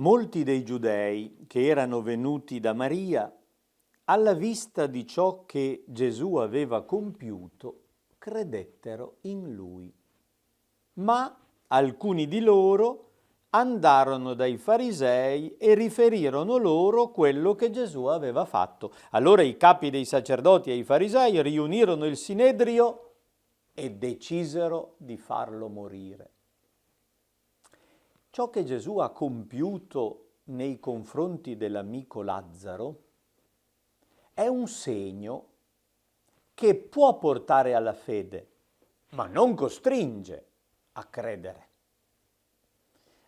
Molti dei giudei che erano venuti da Maria, alla vista di ciò che Gesù aveva compiuto, credettero in lui. Ma alcuni di loro andarono dai farisei e riferirono loro quello che Gesù aveva fatto. Allora i capi dei sacerdoti e i farisei riunirono il Sinedrio e decisero di farlo morire. Ciò che Gesù ha compiuto nei confronti dell'amico Lazzaro è un segno che può portare alla fede, ma non costringe a credere.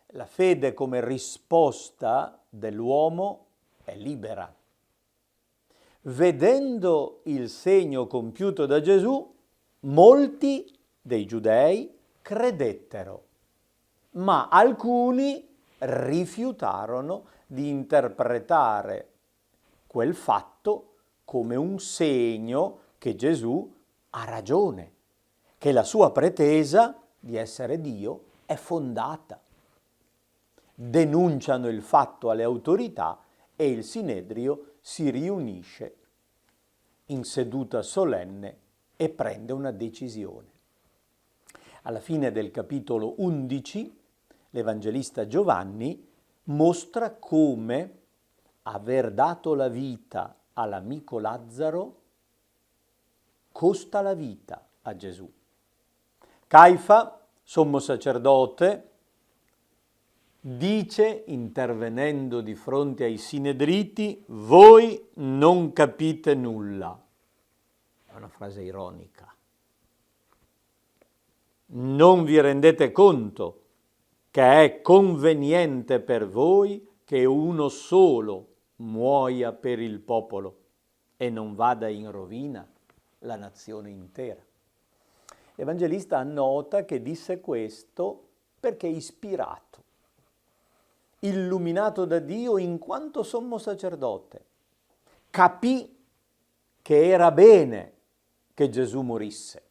La fede come risposta dell'uomo è libera. Vedendo il segno compiuto da Gesù, molti dei giudei credettero, ma alcuni rifiutarono di interpretare quel fatto come un segno che Gesù ha ragione, che la sua pretesa di essere Dio è fondata. Denunciano il fatto alle autorità e il Sinedrio si riunisce in seduta solenne e prende una decisione. Alla fine del capitolo 11, l'Evangelista Giovanni mostra come aver dato la vita all'amico Lazzaro costa la vita a Gesù. Caifa, sommo sacerdote, dice, intervenendo di fronte ai sinedriti, voi non capite nulla. È una frase ironica. Non vi rendete conto che è conveniente per voi che uno solo muoia per il popolo e non vada in rovina la nazione intera. L'Evangelista annota che disse questo perché è ispirato, illuminato da Dio in quanto sommo sacerdote. Capì che era bene che Gesù morisse.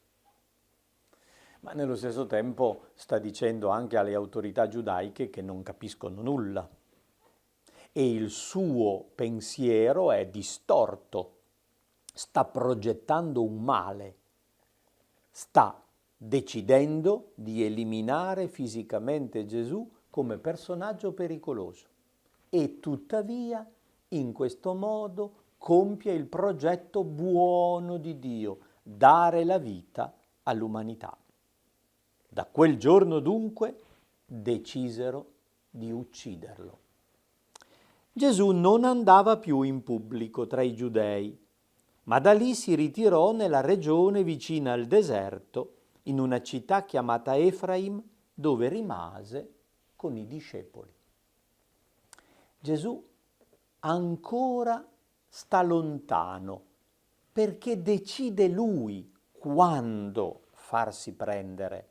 Ma nello stesso tempo sta dicendo anche alle autorità giudaiche che non capiscono nulla. E il suo pensiero è distorto, sta progettando un male, sta decidendo di eliminare fisicamente Gesù come personaggio pericoloso e tuttavia in questo modo compie il progetto buono di Dio, dare la vita all'umanità. Da quel giorno dunque decisero di ucciderlo. Gesù non andava più in pubblico tra i giudei, ma da lì si ritirò nella regione vicina al deserto, in una città chiamata Efraim, dove rimase con i discepoli. Gesù ancora sta lontano, perché decide lui quando farsi prendere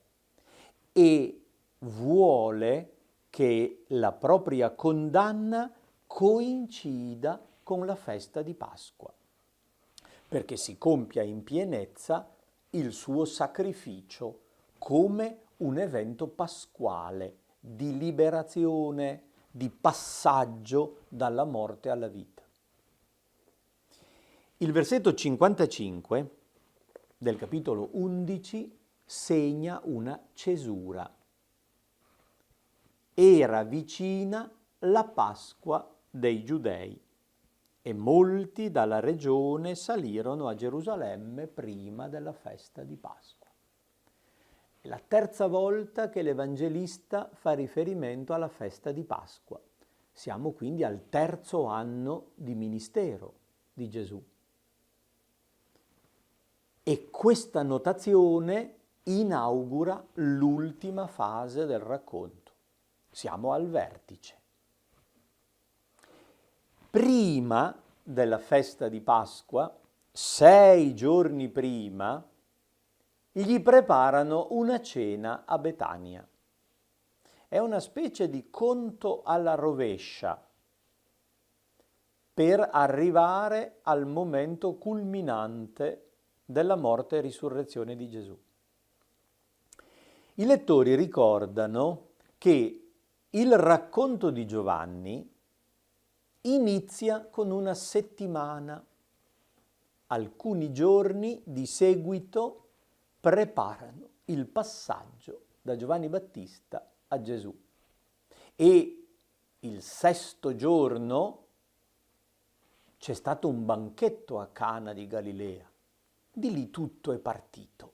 e vuole che la propria condanna coincida con la festa di Pasqua, perché si compia in pienezza il suo sacrificio come un evento pasquale di liberazione, di passaggio dalla morte alla vita. Il versetto 55 del capitolo 11 segna una cesura. Era vicina la Pasqua dei Giudei e molti dalla regione salirono a Gerusalemme prima della festa di Pasqua. È la terza volta che l'Evangelista fa riferimento alla festa di Pasqua. Siamo quindi al terzo anno di ministero di Gesù. E questa notazione inaugura l'ultima fase del racconto. Siamo al vertice. Prima della festa di Pasqua, 6 giorni prima, gli preparano una cena a Betania. È una specie di conto alla rovescia per arrivare al momento culminante della morte e risurrezione di Gesù. I lettori ricordano che Il racconto di Giovanni inizia con una settimana. Alcuni giorni di seguito preparano il passaggio da Giovanni Battista a Gesù. E il sesto giorno c'è stato un banchetto a Cana di Galilea. Di lì tutto è partito.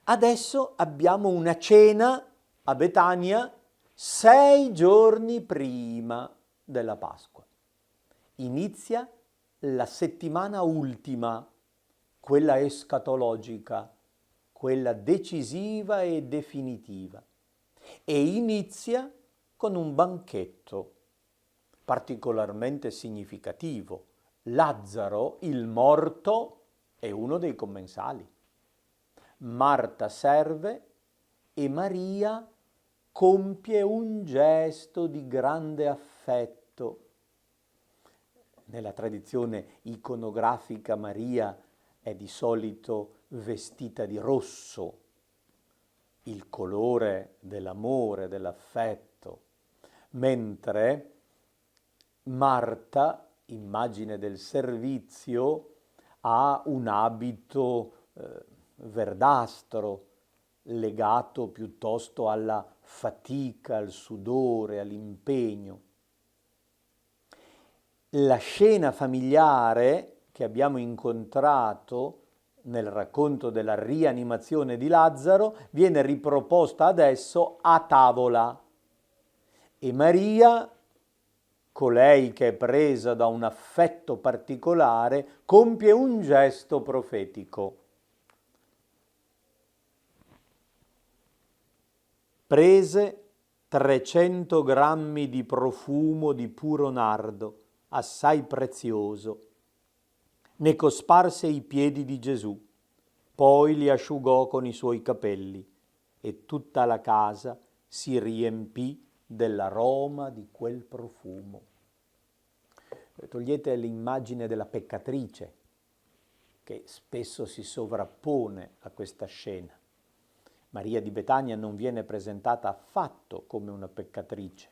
Adesso abbiamo una cena a Betania 6 giorni prima della Pasqua. Inizia la settimana ultima, quella escatologica, quella decisiva e definitiva. E inizia con un banchetto particolarmente significativo. Lazzaro, il morto, è uno dei commensali. Marta serve e Maria compie un gesto di grande affetto. Nella tradizione iconografica Maria è di solito vestita di rosso, il colore dell'amore, dell'affetto, mentre Marta, immagine del servizio, ha un abito verdastro, legato piuttosto alla fatica, al sudore, all'impegno. La scena familiare che abbiamo incontrato nel racconto della rianimazione di Lazzaro viene riproposta adesso a tavola e Maria, colei che è presa da un affetto particolare, compie un gesto profetico. Prese 300 grammi di profumo di puro nardo, assai prezioso. Ne cosparse i piedi di Gesù, poi li asciugò con i suoi capelli e tutta la casa si riempì dell'aroma di quel profumo. Togliete l'immagine della peccatrice che spesso si sovrappone a questa scena. Maria di Betania non viene presentata affatto come una peccatrice.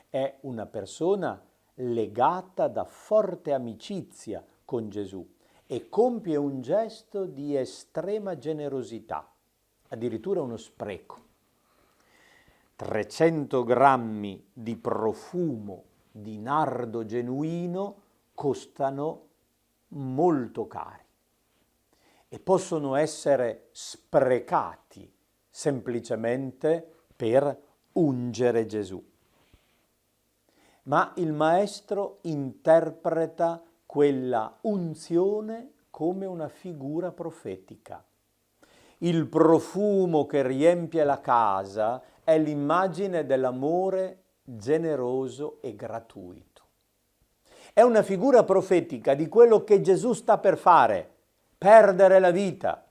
È una persona legata da forte amicizia con Gesù e compie un gesto di estrema generosità, addirittura uno spreco. 300 grammi di profumo di nardo genuino costano molto cari e possono essere sprecati semplicemente per ungere Gesù. Ma il maestro interpreta quella unzione come una figura profetica. Il profumo che riempie la casa è l'immagine dell'amore generoso e gratuito. È una figura profetica di quello che Gesù sta per fare, perdere la vita.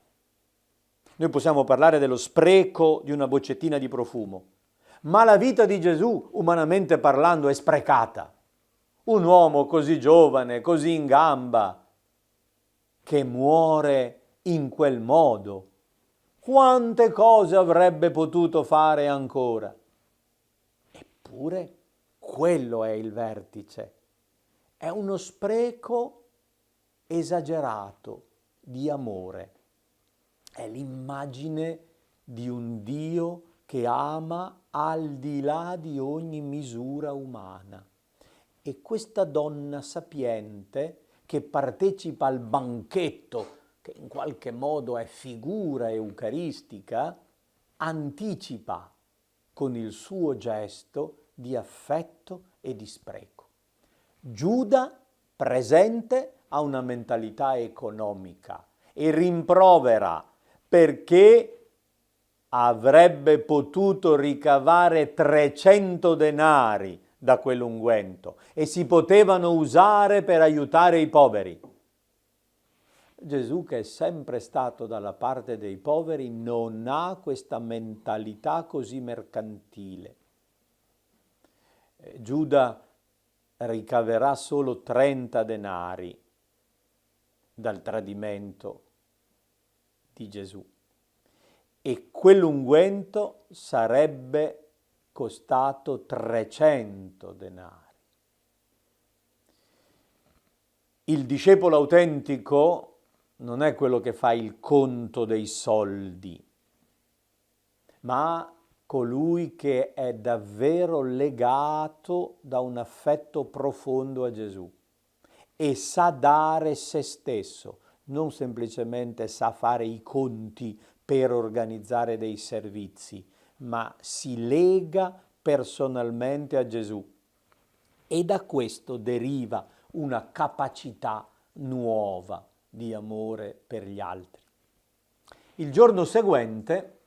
Noi possiamo parlare dello spreco di una boccettina di profumo, ma la vita di Gesù, umanamente parlando, è sprecata. Un uomo così giovane, così in gamba, che muore in quel modo. Quante cose avrebbe potuto fare ancora? Eppure quello è il vertice. È uno spreco esagerato di amore. È l'immagine di un Dio che ama al di là di ogni misura umana. E questa donna sapiente che partecipa al banchetto, che in qualche modo è figura eucaristica, anticipa con il suo gesto di affetto e di spreco. Giuda, presente, ha una mentalità economica e rimprovera perché avrebbe potuto ricavare 300 denari da quell'unguento e si potevano usare per aiutare i poveri. Gesù, che è sempre stato dalla parte dei poveri, non ha questa mentalità così mercantile. Giuda ricaverà solo 30 denari dal tradimento di Gesù e quell'unguento sarebbe costato 300 denari. Il discepolo autentico non è quello che fa il conto dei soldi, ma colui che è davvero legato da un affetto profondo a Gesù e sa dare se stesso, non semplicemente sa fare i conti per organizzare dei servizi, ma si lega personalmente a Gesù. E da questo deriva una capacità nuova di amore per gli altri. Il giorno seguente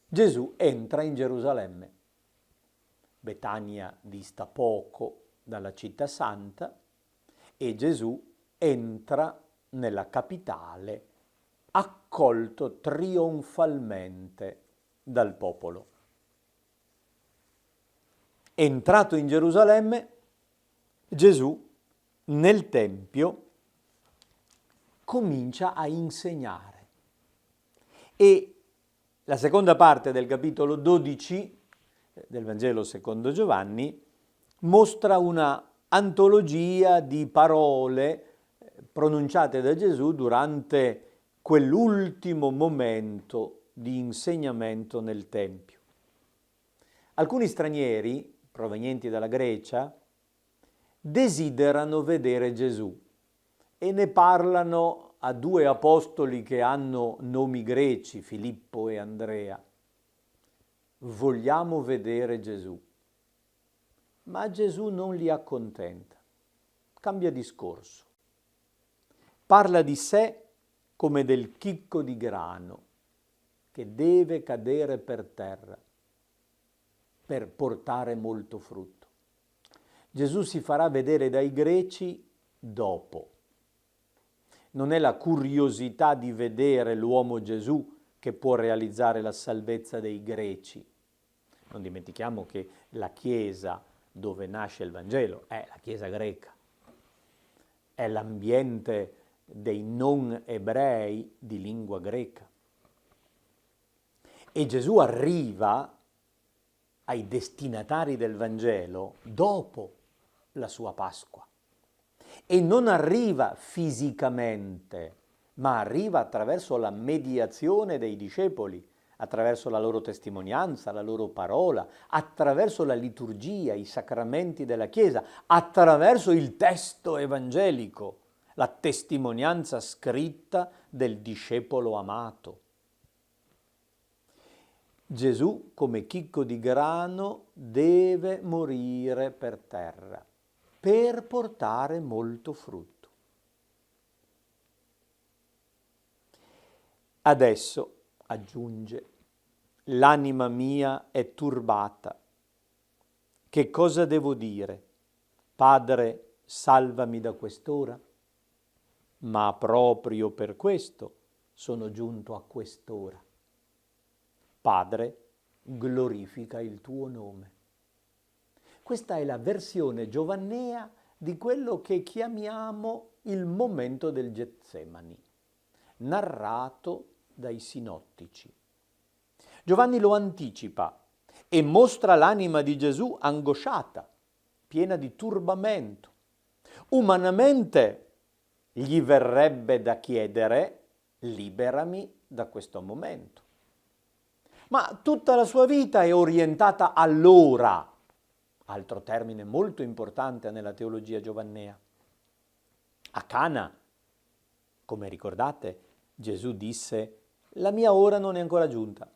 Gesù entra in Gerusalemme. Betania dista poco dalla città santa e Gesù entra nella capitale accolto trionfalmente dal popolo. Entrato in Gerusalemme, Gesù nel Tempio comincia a insegnare. E la seconda parte del capitolo 12 del Vangelo secondo Giovanni mostra una antologia di parole pronunciate da Gesù durante quell'ultimo momento di insegnamento nel Tempio. Alcuni stranieri provenienti dalla Grecia desiderano vedere Gesù e ne parlano a due apostoli che hanno nomi greci, Filippo e Andrea. Vogliamo vedere Gesù. Ma Gesù non li accontenta. Cambia discorso. Parla di sé come del chicco di grano che deve cadere per terra per portare molto frutto. Gesù si farà vedere dai greci dopo. Non è la curiosità di vedere l'uomo Gesù che può realizzare la salvezza dei greci. Non dimentichiamo che la Chiesa dove nasce il Vangelo è la Chiesa greca, è l'ambiente dei non ebrei di lingua greca. E Gesù arriva ai destinatari del Vangelo dopo la sua Pasqua. E non arriva fisicamente, ma arriva attraverso la mediazione dei discepoli, attraverso la loro testimonianza, la loro parola, attraverso la liturgia, i sacramenti della Chiesa, attraverso il testo evangelico, la testimonianza scritta del discepolo amato. Gesù, come chicco di grano, deve morire per terra per portare molto frutto. Adesso, aggiunge, l'anima mia è turbata. Che cosa devo dire? Padre, salvami da quest'ora? Ma proprio per questo sono giunto a quest'ora. Padre, glorifica il tuo nome. Questa è la versione giovannea di quello che chiamiamo il momento del Getsemani, narrato dai sinottici. Giovanni lo anticipa e mostra l'anima di Gesù angosciata, piena di turbamento. Umanamente gli verrebbe da chiedere: liberami da questo momento. Ma tutta la sua vita è orientata all'ora, altro termine molto importante nella teologia giovannea. A Cana, come ricordate, Gesù disse: la mia ora non è ancora giunta,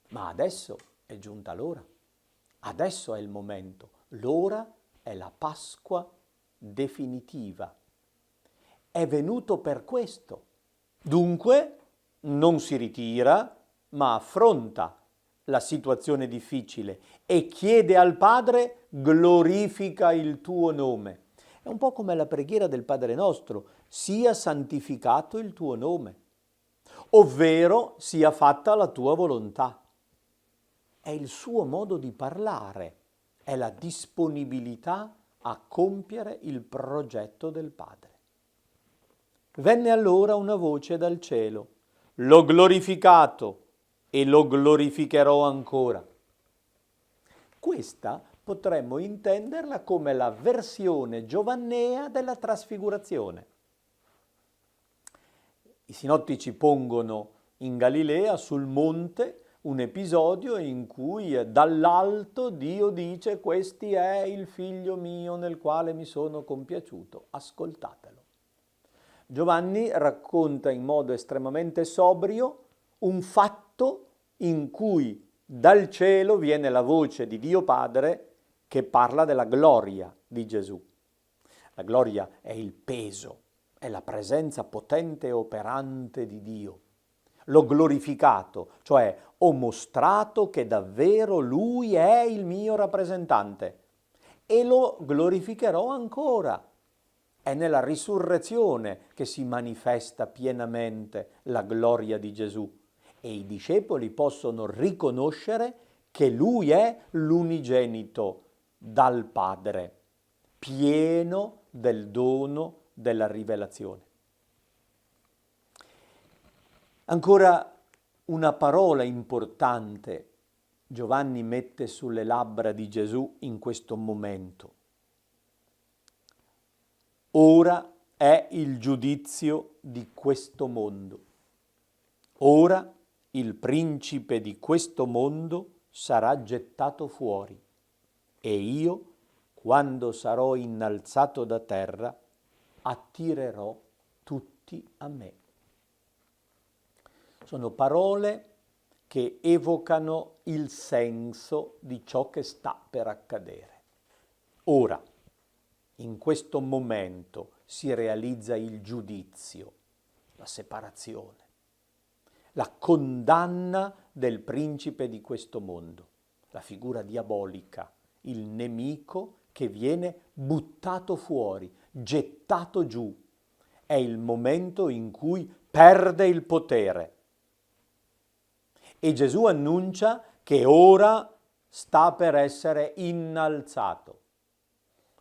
ma adesso è giunta l'ora. Adesso è il momento. L'ora è la Pasqua definitiva. È venuto per questo. Dunque non si ritira, ma affronta la situazione difficile e chiede al Padre: glorifica il tuo nome. È un po' come la preghiera del Padre nostro: sia santificato il tuo nome, ovvero sia fatta la tua volontà. È il suo modo di parlare, è la disponibilità a compiere il progetto del Padre. Venne allora una voce dal cielo: l'ho glorificato e lo glorificherò ancora. Questa potremmo intenderla come la versione giovannea della trasfigurazione. I sinottici pongono in Galilea, sul monte, un episodio in cui dall'alto Dio dice: «Questi è il figlio mio nel quale mi sono compiaciuto, ascoltatelo». Giovanni racconta in modo estremamente sobrio un fatto in cui dal cielo viene la voce di Dio Padre che parla della gloria di Gesù. La gloria è il peso, è la presenza potente e operante di Dio. L'ho glorificato, cioè ho mostrato che davvero Lui è il mio rappresentante e lo glorificherò ancora. È nella risurrezione che si manifesta pienamente la gloria di Gesù e i discepoli possono riconoscere che Lui è l'unigenito dal Padre, pieno del dono della rivelazione. Ancora una parola importante Giovanni mette sulle labbra di Gesù in questo momento. Ora è il giudizio di questo mondo. Ora il principe di questo mondo sarà gettato fuori e io, quando sarò innalzato da terra, attirerò tutti a me. Sono parole che evocano il senso di ciò che sta per accadere. Ora, in questo momento si realizza il giudizio, la separazione, la condanna del principe di questo mondo, la figura diabolica, il nemico che viene buttato fuori, gettato giù. È il momento in cui perde il potere. E Gesù annuncia che ora sta per essere innalzato.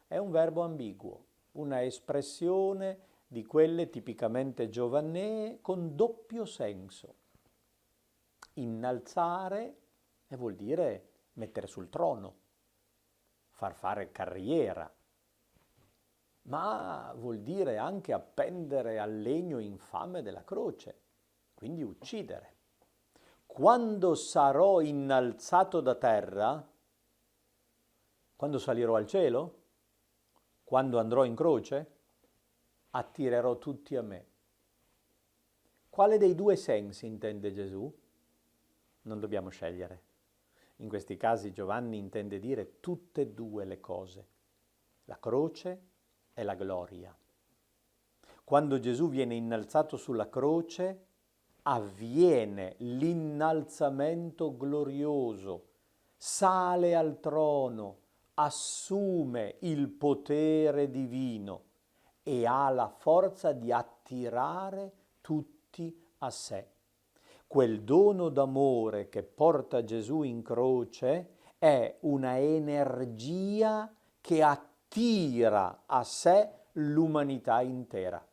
È un verbo ambiguo, una espressione di quelle tipicamente giovannee con doppio senso. Innalzare vuol dire mettere sul trono, far fare carriera, ma vuol dire anche appendere al legno infame della croce, quindi uccidere. Quando sarò innalzato da terra, quando salirò al cielo, quando andrò in croce, attirerò tutti a me. Quale dei due sensi intende Gesù? Non dobbiamo scegliere. In questi casi Giovanni intende dire tutte e due le cose, la croce e la gloria. Quando Gesù viene innalzato sulla croce, avviene l'innalzamento glorioso, sale al trono, assume il potere divino e ha la forza di attirare tutti a sé. Quel dono d'amore che porta Gesù in croce è una energia che attira a sé l'umanità intera,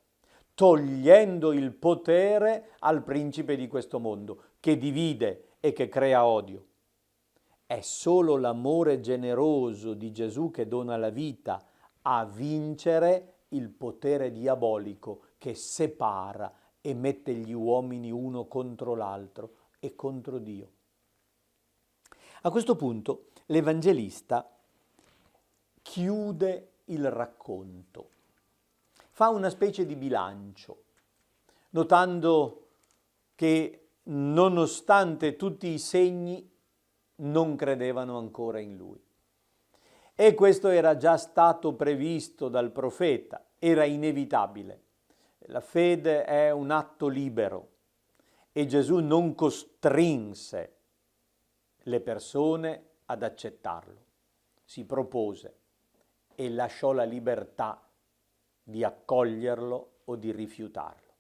togliendo il potere al principe di questo mondo, che divide e che crea odio. È solo l'amore generoso di Gesù che dona la vita a vincere il potere diabolico che separa e mette gli uomini uno contro l'altro e contro Dio. A questo punto l'Evangelista chiude il racconto, fa una specie di bilancio, notando che nonostante tutti i segni non credevano ancora in lui. E questo era già stato previsto dal profeta, era inevitabile. La fede è un atto libero e Gesù non costrinse le persone ad accettarlo. Si propose e lasciò la libertà di accoglierlo o di rifiutarlo.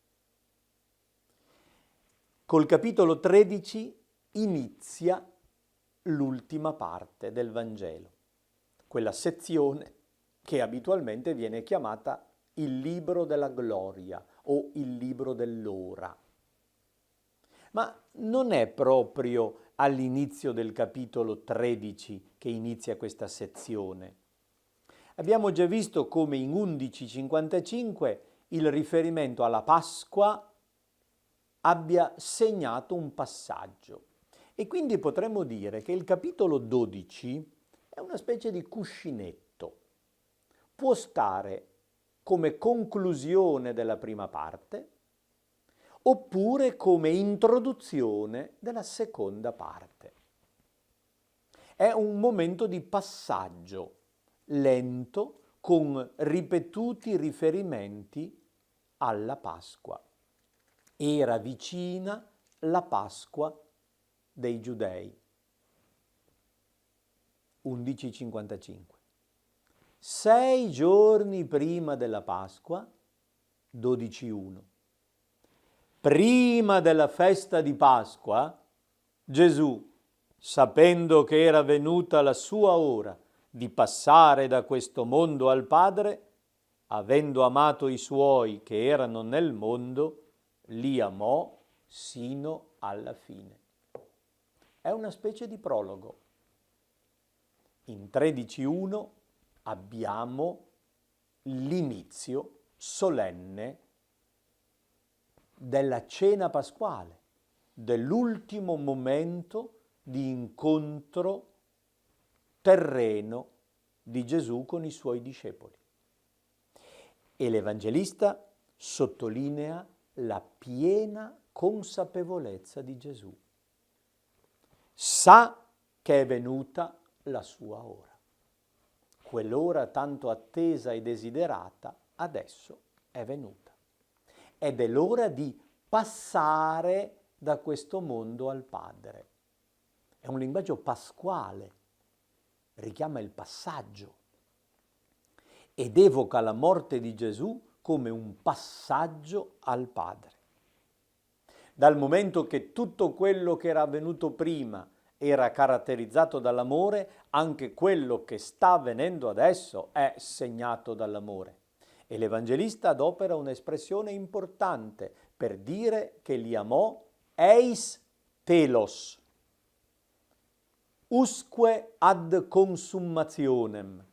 Col capitolo 13 inizia l'ultima parte del Vangelo, quella sezione che abitualmente viene chiamata il libro della gloria o il libro dell'ora. Ma non è proprio all'inizio del capitolo 13 che inizia questa sezione. Abbiamo già visto come in 11:55 il riferimento alla Pasqua abbia segnato un passaggio. E quindi potremmo dire che il capitolo 12 è una specie di cuscinetto. Può stare come conclusione della prima parte oppure come introduzione della seconda parte. È un momento di passaggio lento con ripetuti riferimenti alla Pasqua. Era vicina la Pasqua dei Giudei. 11:55. 6 giorni prima della Pasqua, 12:1. Prima della festa di Pasqua, Gesù, sapendo che era venuta la sua ora di passare da questo mondo al Padre, avendo amato i suoi che erano nel mondo, li amò sino alla fine. È una specie di prologo. In 13:1 abbiamo l'inizio solenne della cena pasquale, dell'ultimo momento di incontro terreno di Gesù con i suoi discepoli. E l'Evangelista sottolinea la piena consapevolezza di Gesù. Sa che è venuta la sua ora. Quell'ora tanto attesa e desiderata adesso è venuta. Ed è l'ora di passare da questo mondo al Padre. È un linguaggio pasquale, richiama il passaggio ed evoca la morte di Gesù come un passaggio al Padre. Dal momento che tutto quello che era avvenuto prima era caratterizzato dall'amore, anche quello che sta avvenendo adesso è segnato dall'amore. E l'Evangelista adopera un'espressione importante per dire che li amò eis telos, usque ad consummationem.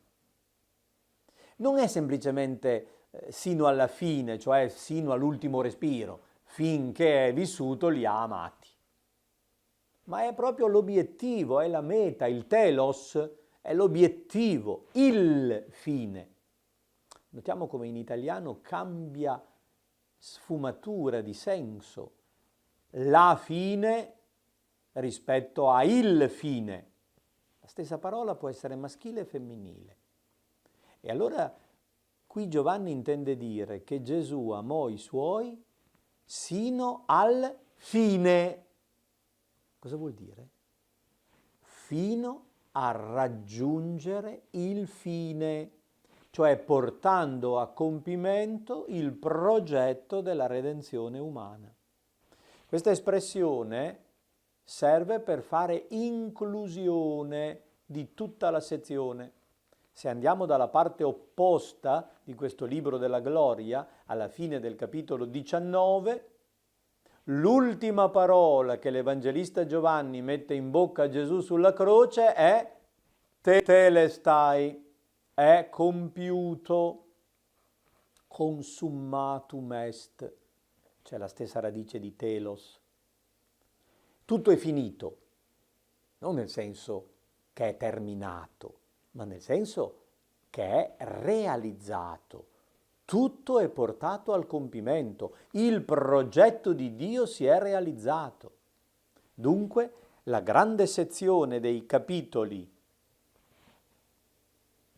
Non è semplicemente sino alla fine, cioè sino all'ultimo respiro, finché è vissuto li ha amati. Ma è proprio l'obiettivo, è la meta, il telos è l'obiettivo, il fine. Notiamo come in italiano cambia sfumatura di senso la fine rispetto a il fine. La stessa parola può essere maschile e femminile. E allora qui Giovanni intende dire che Gesù amò i suoi sino al fine. Cosa vuol dire? Fino a raggiungere il fine, cioè portando a compimento il progetto della redenzione umana. Questa espressione serve per fare inclusione di tutta la sezione. Se andiamo dalla parte opposta di questo libro della gloria, alla fine del capitolo 19, l'ultima parola che l'Evangelista Giovanni mette in bocca a Gesù sulla croce è tetelestai, è compiuto, consummatum est, c'è la stessa radice di telos. Tutto è finito, non nel senso che è terminato, ma nel senso che è realizzato. Tutto è portato al compimento, il progetto di Dio si è realizzato. Dunque, la grande sezione dei capitoli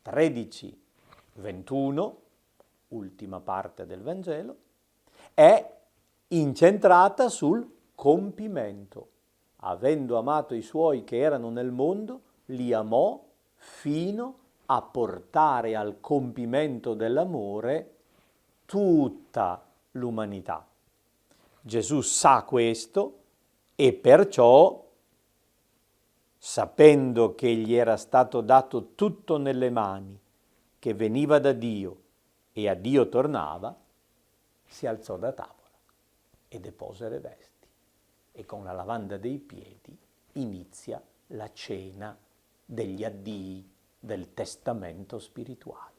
13, 21, ultima parte del Vangelo, è incentrata sul compimento. Avendo amato i suoi che erano nel mondo, li amò fino a portare al compimento dell'amore tutta l'umanità. Gesù sa questo e perciò, sapendo che gli era stato dato tutto nelle mani, che veniva da Dio e a Dio tornava, si alzò da tavola e depose le vesti e con la lavanda dei piedi inizia la cena degli addii, del testamento spirituale.